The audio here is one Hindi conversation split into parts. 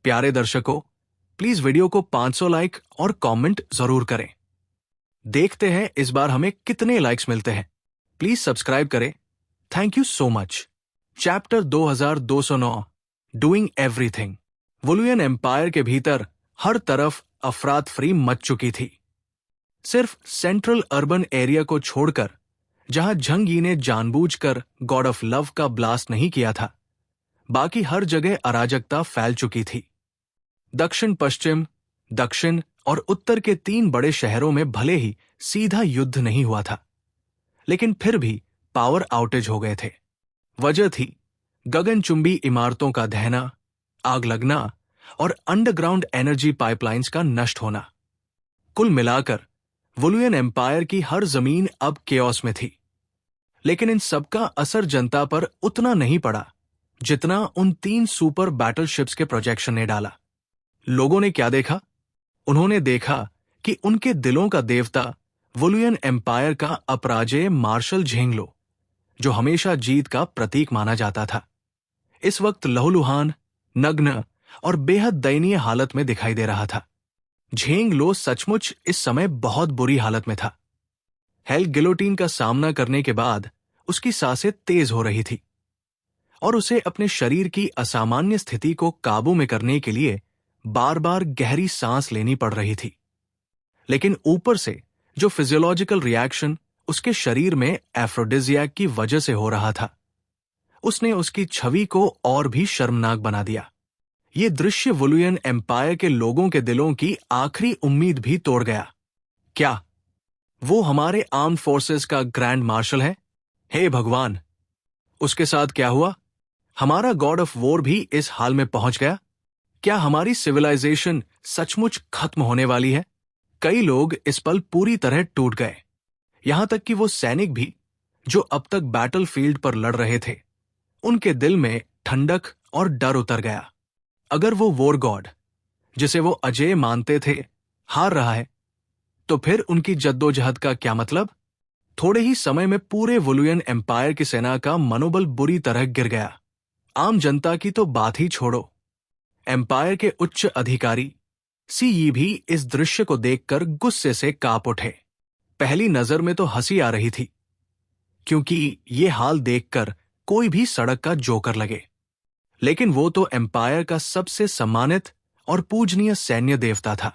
प्यारे दर्शकों, प्लीज वीडियो को 500 लाइक और कमेंट जरूर करें। देखते हैं इस बार हमें कितने लाइक्स मिलते हैं। प्लीज सब्सक्राइब करें। Thank you so much. Chapter 2209 doing everything. वोलुयन एम्पायर के भीतर हर तरफ अफरात फरी मच चुकी थी। सिर्फ सेंट्रल अर्बन एरिया को छोड़कर, जहां झंग यी ने जानबूझकर गॉड ऑफ लव का ब्लास्ट नहीं किया था, बाकी हर जगह अराजकता फैल चुकी थी। दक्षिण पश्चिम, दक्षिण और उत्तर के 3 बड़े शहरों में भले ही सीधा युद्ध नहीं हुआ था, लेकिन फिर भी पावर आउटेज हो गए थे। वजह थी गगनचुंबी इमारतों का ढहना, आग लगना और अंडरग्राउंड एनर्जी पाइपलाइंस का नष्ट होना। कुल मिलाकर वोलुयन एम्पायर की हर जमीन अब केओस में थी। लेकिन इन सबका असर जनता पर उतना नहीं पड़ा जितना उन 3 सुपर बैटलशिप्स के प्रोजेक्शन ने डाला। लोगों ने क्या देखा? उन्होंने देखा कि उनके दिलों का देवता वोलुयन एम्पायर का अपराजेय मार्शल झेंगलो, जो हमेशा जीत का प्रतीक माना जाता था, इस वक्त लहूलुहान, नग्न और बेहद दयनीय हालत में दिखाई दे रहा था। झेंगलो सचमुच इस समय बहुत बुरी हालत में था। हेल गिलोटीन का सामना करने के बाद उसकी सांसें तेज हो रही थी और उसे अपने शरीर की असामान्य स्थिति को काबू में करने के लिए बार बार गहरी सांस लेनी पड़ रही थी। लेकिन ऊपर से जो फिजियोलॉजिकल रिएक्शन उसके शरीर में एफ्रोडिजियाक की वजह से हो रहा था, उसने उसकी छवि को और भी शर्मनाक बना दिया। ये दृश्य वोलुयन एम्पायर के लोगों के दिलों की आखिरी उम्मीद भी तोड़ गया। क्या वो हमारे आर्म्ड फोर्सेस का ग्रैंड मार्शल है? हे भगवान, उसके साथ क्या हुआ? हमारा गॉड ऑफ वॉर भी इस हाल में पहुंच गया। क्या हमारी सिविलाइजेशन सचमुच खत्म होने वाली है? कई लोग इस पल पूरी तरह टूट गए, यहां तक कि वो सैनिक भी जो अब तक बैटलफील्ड पर लड़ रहे थे, उनके दिल में ठंडक और डर उतर गया। अगर वो वॉर गॉड, जिसे वो अजेय मानते थे, हार रहा है, तो फिर उनकी जद्दोजहद का क्या मतलब? थोड़े ही समय में पूरे वोलुयन एम्पायर की सेना का मनोबल बुरी तरह गिर गया। आम जनता की तो बात ही छोड़ो, एम्पायर के उच्च अधिकारी सीई भी इस दृश्य को देखकर गुस्से से कांप उठे। पहली नजर में तो हंसी आ रही थी, क्योंकि ये हाल देखकर कोई भी सड़क का जोकर लगे। लेकिन वो तो एम्पायर का सबसे सम्मानित और पूजनीय सैन्य देवता था।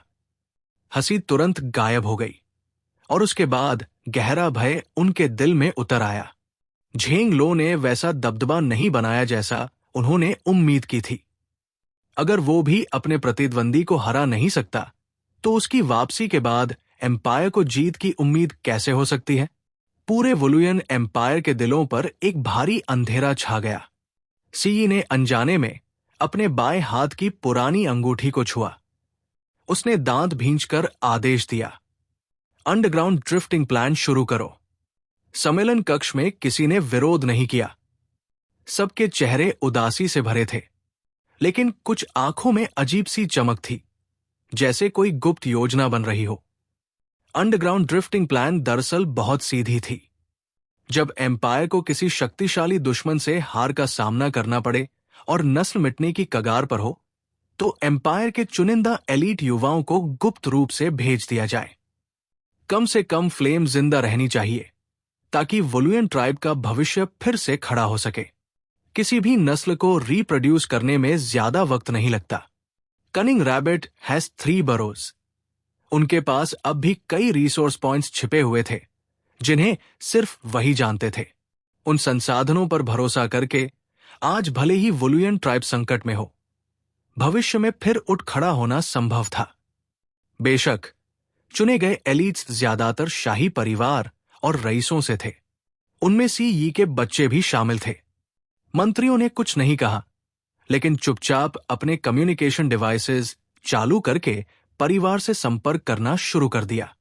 हंसी तुरंत गायब हो गई और उसके बाद गहरा भय उनके दिल में उतर आया। झेंगलो ने वैसा दबदबा नहीं बनाया जैसा उन्होंने उम्मीद की थी। अगर वो भी अपने प्रतिद्वंदी को हरा नहीं सकता, तो उसकी वापसी के बाद एम्पायर को जीत की उम्मीद कैसे हो सकती है? पूरे वोलुयन एम्पायर के दिलों पर एक भारी अंधेरा छा गया। सीई ने अनजाने में अपने बाएं हाथ की पुरानी अंगूठी को छुआ। उसने दांत भींचकर आदेश दिया, अंडरग्राउंड ड्रिफ्टिंग प्लान शुरू करो। सम्मेलन कक्ष में किसी ने विरोध नहीं किया। सबके चेहरे उदासी से भरे थे, लेकिन कुछ आंखों में अजीब सी चमक थी, जैसे कोई गुप्त योजना बन रही हो। अंडरग्राउंड ड्रिफ्टिंग प्लान दरअसल बहुत सीधी थी। जब एम्पायर को किसी शक्तिशाली दुश्मन से हार का सामना करना पड़े और नस्ल मिटने की कगार पर हो, तो एम्पायर के चुनिंदा एलीट युवाओं को गुप्त रूप से भेज दिया जाए। कम से कम फ्लेम जिंदा रहनी चाहिए, ताकि वोलुयन ट्राइब का भविष्य फिर से खड़ा हो सके। किसी भी नस्ल को रिप्रोड्यूस करने में ज्यादा वक्त नहीं लगता। Cunning rabbit has 3 बरोज। उनके पास अब भी कई रिसोर्स पॉइंट्स छिपे हुए थे, जिन्हें सिर्फ वही जानते थे। उन संसाधनों पर भरोसा करके आज भले ही वोलुयन ट्राइब संकट में हो, भविष्य में फिर उठ खड़ा होना संभव था। बेशक चुने गए एलीट्स ज्यादातर शाही परिवार और रईसों से थे। उनमें सीई के बच्चे भी शामिल थे। मंत्रियों ने कुछ नहीं कहा, लेकिन चुपचाप अपने कम्युनिकेशन डिवाइसेस चालू करके परिवार से संपर्क करना शुरू कर दिया।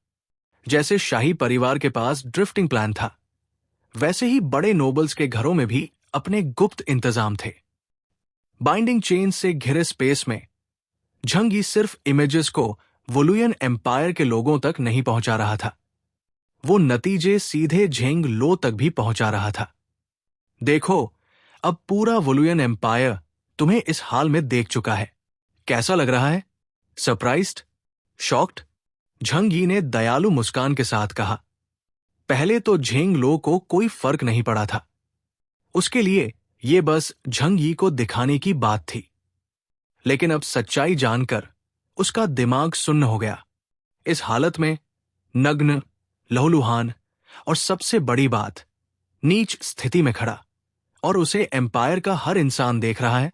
जैसे शाही परिवार के पास ड्रिफ्टिंग प्लान था, वैसे ही बड़े नोबल्स के घरों में भी अपने गुप्त इंतजाम थे। बाइंडिंग चेन से घिरे स्पेस में झंग यी सिर्फ इमेजेस को वोलुयन एम्पायर के लोगों तक नहीं पहुंचा रहा था, वो नतीजे सीधे झेंगलो तक भी पहुंचा रहा था। देखो, अब पूरा वोलुयन एम्पायर तुम्हें इस हाल में देख चुका है। कैसा लग रहा है? सरप्राइज्ड? शॉक्ड? झंग यी ने दयालु मुस्कान के साथ कहा। पहले तो झेंग लो को कोई फर्क नहीं पड़ा था। उसके लिए ये बस झंग यी को दिखाने की बात थी। लेकिन अब सच्चाई जानकर उसका दिमाग सुन्न हो गया। इस हालत में, नग्न, लहूलुहान और सबसे बड़ी बात, नीच स्थिति में खड़ा, और उसे एम्पायर का हर इंसान देख रहा है,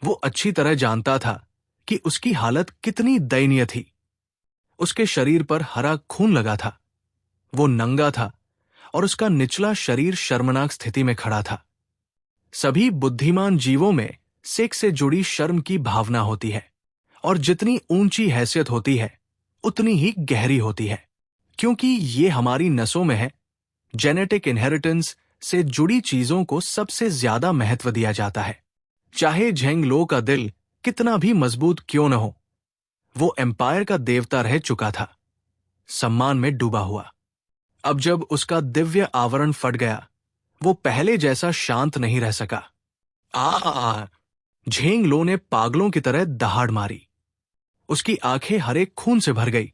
वो अच्छी तरह जानता था कि उसकी हालत कितनी दयनीय थी। उसके शरीर पर हरा खून लगा था, वो नंगा था और उसका निचला शरीर शर्मनाक स्थिति में खड़ा था। सभी बुद्धिमान जीवों में सेक्स से जुड़ी शर्म की भावना होती है, और जितनी ऊंची हैसियत होती है उतनी ही गहरी होती है, क्योंकि ये हमारी नसों में है। जेनेटिक इनहेरिटेंस से जुड़ी चीजों को सबसे ज्यादा महत्व दिया जाता है। चाहे झेंग लो का दिल कितना भी मजबूत क्यों न हो, वो एम्पायर का देवता रह चुका था, सम्मान में डूबा हुआ। अब जब उसका दिव्य आवरण फट गया, वो पहले जैसा शांत नहीं रह सका। आ झेंग लो ने पागलों की तरह दहाड़ मारी। उसकी आंखें हरे खून से भर गई,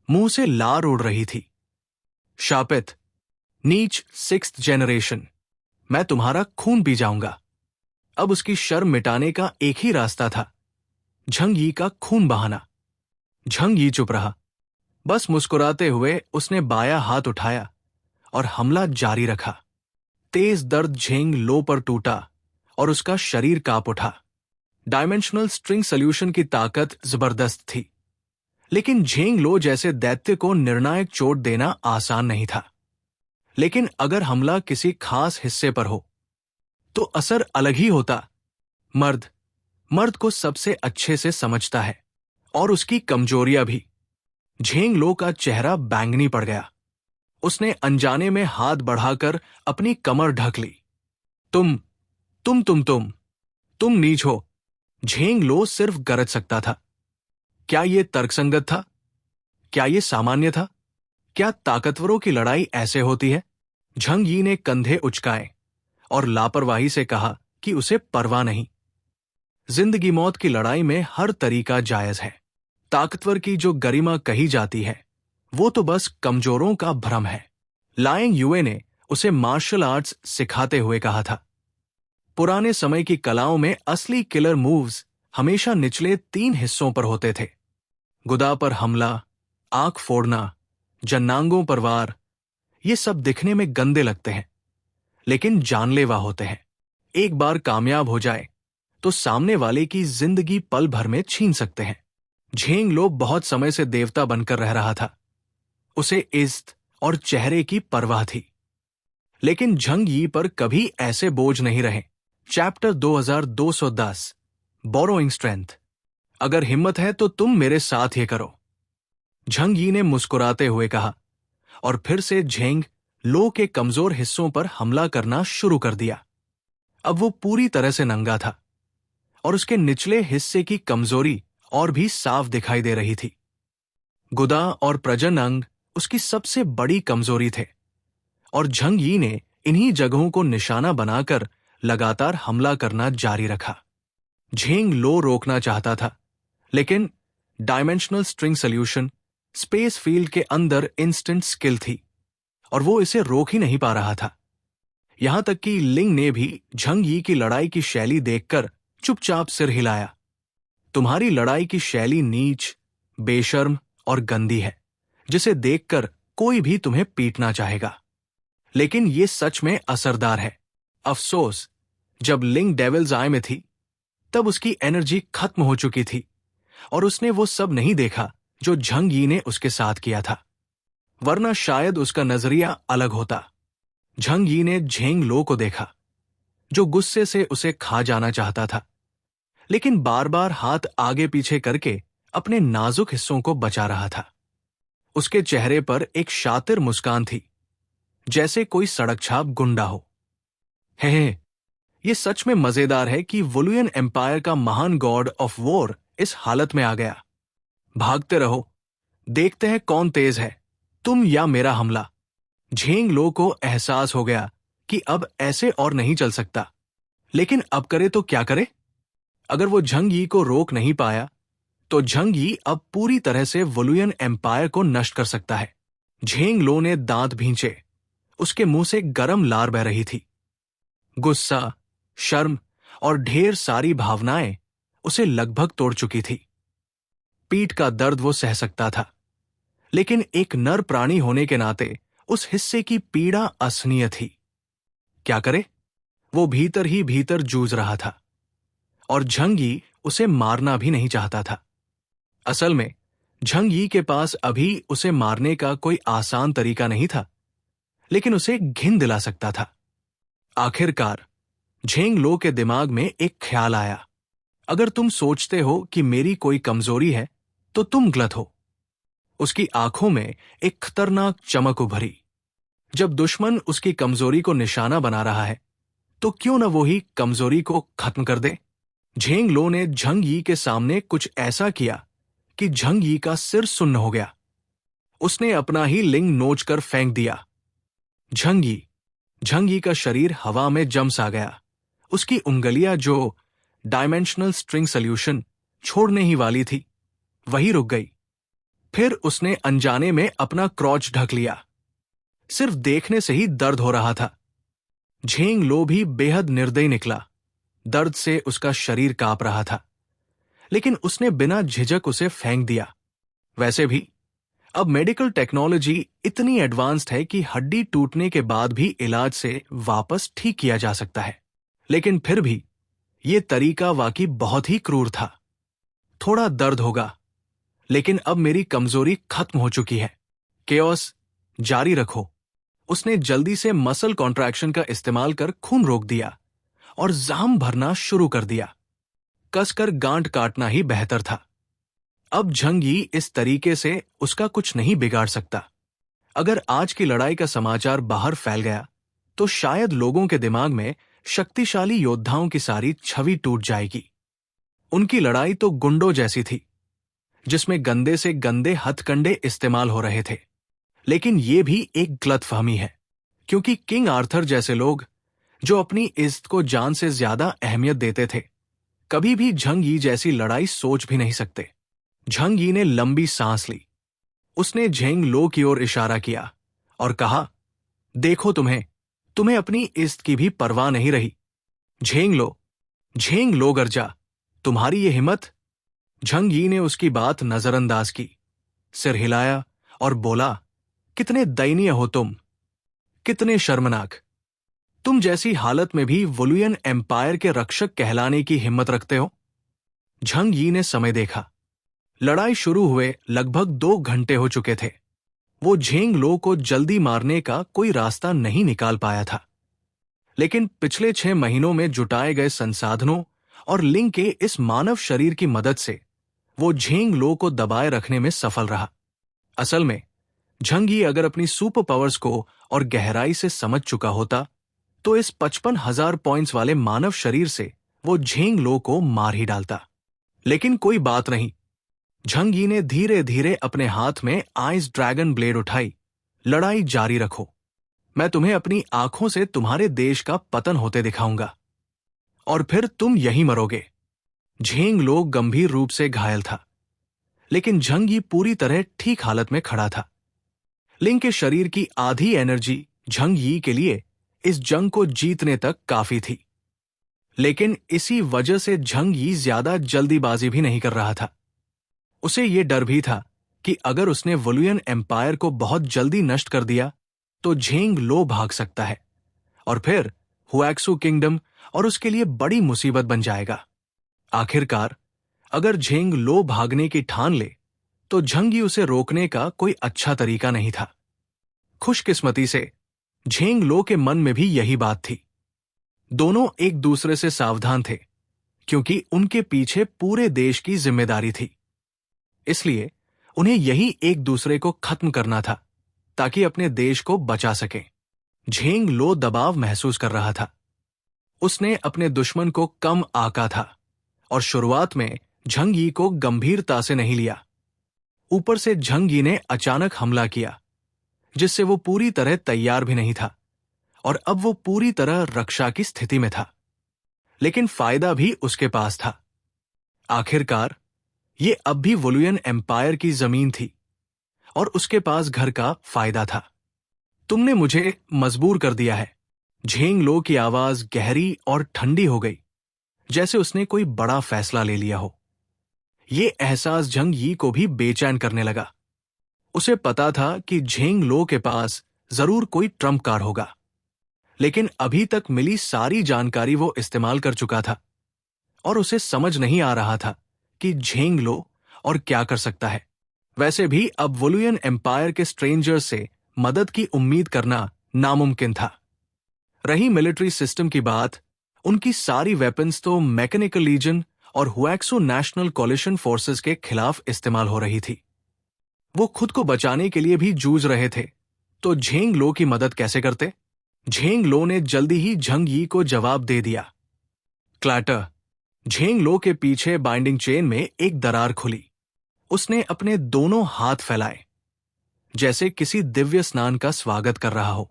मुंह से लार उड़ रही थी। शापित, नीच 6th जनरेशन, मैं तुम्हारा खून पी जाऊंगा। अब उसकी शर्म मिटाने का एक ही रास्ता था, झंग यी का खून बहाना। झंग यी चुप रहा। बस मुस्कुराते हुए उसने बायां हाथ उठाया और हमला जारी रखा। तेज दर्द झेंग लो पर टूटा और उसका शरीर कांप उठा। डायमेंशनल स्ट्रिंग सॉल्यूशन की ताकत जबरदस्त थी, लेकिन झेंग लो जैसे दैत्य को निर्णायक चोट देना आसान नहीं था। लेकिन अगर हमला किसी खास हिस्से पर हो तो असर अलग ही होता। मर्द को सबसे अच्छे से समझता है, और उसकी कमजोरियां भी। झेंग लो का चेहरा बैंगनी पड़ गया। उसने अनजाने में हाथ बढ़ाकर अपनी कमर ढक ली। तुम नीच हो, झेंग लो सिर्फ गरज सकता था। क्या यह तर्कसंगत था? क्या यह सामान्य था? क्या ताकतवरों की लड़ाई ऐसे होती है? झंग यी ने कंधे उचकाए और लापरवाही से कहा कि उसे परवाह नहीं। जिंदगी मौत की लड़ाई में हर तरीका जायज है। ताकतवर की जो गरिमा कही जाती है, वो तो बस कमजोरों का भ्रम है। लाएंग युए ने उसे मार्शल आर्ट्स सिखाते हुए कहा था। पुराने समय की कलाओं में असली किलर मूव्स हमेशा निचले 3 हिस्सों पर होते थे। गुदा पर हमला, आंख फोड़ना, जन्नांगों पर वार। ये सब दिखने में गंदे लगते हैं, लेकिन जानलेवा होते हैं। एक बार कामयाब हो जाए तो सामने वाले की जिंदगी पल भर में छीन सकते हैं। झेंग लो बहुत समय से देवता बनकर रह रहा था। उसे इज्जत और चेहरे की परवाह थी, लेकिन झंग यी पर कभी ऐसे बोझ नहीं रहे। Chapter 2210, borrowing strength. अगर हिम्मत है तो तुम मेरे साथ ये करो, झंग यी ने मुस्कुराते हुए कहा, और फिर से झेंग लो के कमजोर हिस्सों पर हमला करना शुरू कर दिया। अब वो पूरी तरह से नंगा था, और उसके निचले हिस्से की कमजोरी और भी साफ दिखाई दे रही थी। गुदा और प्रजन अंग उसकी सबसे बड़ी कमजोरी थे, और झंग यी ने इन्हीं जगहों को निशाना बनाकर लगातार हमला करना जारी रखा। झेंग लो रोकना चाहता था, लेकिन dimensional string solution space field के अंदर इंस्टेंट स्किल थी, और वो इसे रोक ही नहीं पा रहा था। यहां तक कि लिंग ने भी झंग यी की लड़ाई की शैली देखकर चुपचाप सिर हिलाया। तुम्हारी लड़ाई की शैली नीच, बेशर्म और गंदी है, जिसे देखकर कोई भी तुम्हें पीटना चाहेगा। लेकिन ये सच में असरदार है। अफसोस, जब लिंग डेविल्स आई में थी, तब उसकी एनर्जी खत्म हो चुकी थी, और उसने वो सब नहीं देखा जो झंग यी ने उसके साथ किया था। वरना शायद उसका नजरिया अलग होता। झंग यी ने झेंग लो को देखा, जो गुस्से से उसे खा जाना चाहता था, लेकिन बार बार हाथ आगे पीछे करके अपने नाजुक हिस्सों को बचा रहा था। उसके चेहरे पर एक शातिर मुस्कान थी, जैसे कोई सड़क छाप गुंडा हो। हे, ये सच में मजेदार है कि वुलुयन एम्पायर का महान गॉड ऑफ वॉर इस हालत में आ गया। भागते रहो, देखते हैं कौन तेज है, तुम या मेरा हमला। झेंग लो को एहसास हो गया कि अब ऐसे और नहीं चल सकता। लेकिन अब करे तो क्या करे? अगर वो झंग यी को रोक नहीं पाया तो झंग यी अब पूरी तरह से वुलुयन एम्पायर को नष्ट कर सकता है। झेंग लो ने दांत भींचे। उसके मुंह से गरम लार बह रही थी। गुस्सा, शर्म और ढेर सारी भावनाएं उसे लगभग तोड़ चुकी थी। पीठ का दर्द वो सह सकता था, लेकिन एक नर प्राणी होने के नाते उस हिस्से की पीड़ा असहनीय थी। क्या करे? वो भीतर ही भीतर जूझ रहा था और झंग यी उसे मारना भी नहीं चाहता था। असल में झंग यी के पास अभी उसे मारने का कोई आसान तरीका नहीं था, लेकिन उसे घिन दिला सकता था। आखिरकार झेंग लो के दिमाग में एक ख्याल आया। अगर तुम सोचते हो कि मेरी कोई कमजोरी है तो तुम गलत हो। उसकी आंखों में एक खतरनाक चमक उभरी। जब दुश्मन उसकी कमजोरी को निशाना बना रहा है तो क्यों न वो ही कमजोरी को खत्म कर दे। झेंग लो ने झंग यी के सामने कुछ ऐसा किया कि झंग यी का सिर सुन्न हो गया। उसने अपना ही लिंग नोचकर फेंक दिया। झंग यी का शरीर हवा में जम सा गया। उसकी उंगलियां जो डायमेंशनल स्ट्रिंग सॉल्यूशन छोड़ने ही वाली थी, वही रुक गई। फिर उसने अनजाने में अपना क्रॉच ढक लिया। सिर्फ देखने से ही दर्द हो रहा था। झेंग लो भी बेहद निर्दयी निकला। दर्द से उसका शरीर कांप रहा था, लेकिन उसने बिना झिझक उसे फेंक दिया। वैसे भी अब मेडिकल टेक्नोलॉजी इतनी एडवांस्ड है कि हड्डी टूटने के बाद भी इलाज से वापस ठीक किया जा सकता है, लेकिन फिर भी यह तरीका वाकई बहुत ही क्रूर था। थोड़ा दर्द होगा, लेकिन अब मेरी कमजोरी खत्म हो चुकी है। केओस जारी रखो। उसने जल्दी से मसल कॉन्ट्रैक्शन का इस्तेमाल कर खून रोक दिया और जाम भरना शुरू कर दिया। कसकर गांठ काटना ही बेहतर था। अब झंग यी इस तरीके से उसका कुछ नहीं बिगाड़ सकता। अगर आज की लड़ाई का समाचार बाहर फैल गया तो शायद लोगों के दिमाग में शक्तिशाली योद्धाओं की सारी छवि टूट जाएगी। उनकी लड़ाई तो गुंडों जैसी थी, जिसमें गंदे से गंदे हथकंडे इस्तेमाल हो रहे थे। लेकिन यह भी एक गलतफहमी है, क्योंकि किंग आर्थर जैसे लोग जो अपनी इज्जत को जान से ज्यादा अहमियत देते थे, कभी भी झंग यी जैसी लड़ाई सोच भी नहीं सकते। झंग यी ने लंबी सांस ली। उसने झेंग लो की ओर इशारा किया और कहा, देखो तुम्हें अपनी इज्जत की भी परवाह नहीं रही। झेंग लो गरजा, तुम्हारी ये हिम्मत। झंग यी ने उसकी बात नजरअंदाज की, सिर हिलाया और बोला, कितने दयनीय हो तुम, कितने शर्मनाक। तुम जैसी हालत में भी वुलुयन एम्पायर के रक्षक कहलाने की हिम्मत रखते हो। झंग यी ने समय देखा। लड़ाई शुरू हुए लगभग 2 घंटे हो चुके थे। वो झेंग लो को जल्दी मारने का कोई रास्ता नहीं निकाल पाया था, लेकिन पिछले 6 महीनों में जुटाए गए संसाधनों और लिंग के इस मानव शरीर की मदद से वो झेंग लो को दबाए रखने में सफल रहा। असल में झंग यी अगर अपनी सुपर पावर्स को और गहराई से समझ चुका होता तो इस 55,000 पॉइंट्स वाले मानव शरीर से वो झेंग लो को मार ही डालता। लेकिन कोई बात नहीं। झंग यी ने धीरे धीरे अपने हाथ में आइस ड्रैगन ब्लेड उठाई। लड़ाई जारी रखो। मैं तुम्हें अपनी आंखों से तुम्हारे देश का पतन होते दिखाऊंगा, और फिर तुम यहीं मरोगे। झेंग लो गंभीर रूप से घायल था, लेकिन झंग यी पूरी तरह ठीक हालत में खड़ा था। लिंग के शरीर की आधी एनर्जी झंग यी के लिए इस जंग को जीतने तक काफी थी, लेकिन इसी वजह से झंग यी ज्यादा जल्दीबाजी भी नहीं कर रहा था। उसे यह डर भी था कि अगर उसने वुलुयन एम्पायर को बहुत जल्दी नष्ट कर दिया तो झेंग लो भाग सकता है, और फिर हुएक्सू किंगडम और उसके लिए बड़ी मुसीबत बन जाएगा। आखिरकार अगर झेंग लो भागने की ठान ले तो झंग यी उसे रोकने का कोई अच्छा तरीका नहीं था। खुशकिस्मती से झेंग लो के मन में भी यही बात थी। दोनों एक दूसरे से सावधान थे, क्योंकि उनके पीछे पूरे देश की जिम्मेदारी थी। इसलिए उन्हें यही एक दूसरे को खत्म करना था ताकि अपने देश को बचा सके। झेंग लो दबाव महसूस कर रहा था। उसने अपने दुश्मन को कम आंका था और शुरुआत में झंग यी को गंभीरता से नहीं लिया। ऊपर से झंग यी ने अचानक हमला किया, जिससे वो पूरी तरह तैयार भी नहीं था, और अब वो पूरी तरह रक्षा की स्थिति में था। लेकिन फायदा भी उसके पास था। आखिरकार ये अब भी वोलुयन एम्पायर की जमीन थी और उसके पास घर का फायदा था। तुमने मुझे मजबूर कर दिया है। झेंग लो की आवाज गहरी और ठंडी हो गई, जैसे उसने कोई बड़ा फैसला ले लिया हो। ये एहसास जंग यी को भी बेचैन करने लगा। उसे पता था कि झेंग लो के पास जरूर कोई ट्रम्प कार्ड होगा, लेकिन अभी तक मिली सारी जानकारी वो इस्तेमाल कर चुका था और उसे समझ नहीं आ रहा था कि झेंग लो और क्या कर सकता है। वैसे भी अब वोलुयन एम्पायर के स्ट्रेंजर्स से मदद की उम्मीद करना नामुमकिन था। रही मिलिट्री सिस्टम की बात, उनकी सारी वेपन्स तो मैकेनिकल लीजन और हुएक्सो नेशनल कोलिशन फोर्सेस के खिलाफ इस्तेमाल हो रही थी। वो खुद को बचाने के लिए भी जूझ रहे थे, तो झेंग लो की मदद कैसे करते? झेंग लो ने जल्दी ही झंग यी को जवाब दे दिया। क्लैटर, झेंग लो के पीछे बाइंडिंग चेन में एक दरार खुली। उसने अपने दोनों हाथ फैलाए, जैसे किसी दिव्य स्नान का स्वागत कर रहा हो।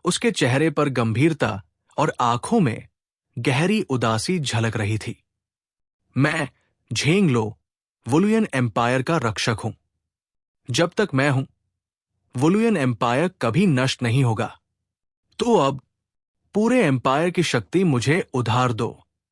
उसके चेहरे पर गंभीरता और आंखों में गहरी उदासी झलक रही थी। मैं झेंग लो, वोलुयन एम्पायर का रक्षक हूं। जब तक मैं हूं, वोलुयन एम्पायर कभी नष्ट नहीं होगा। तो अब पूरे एम्पायर की शक्ति मुझे उधार दो।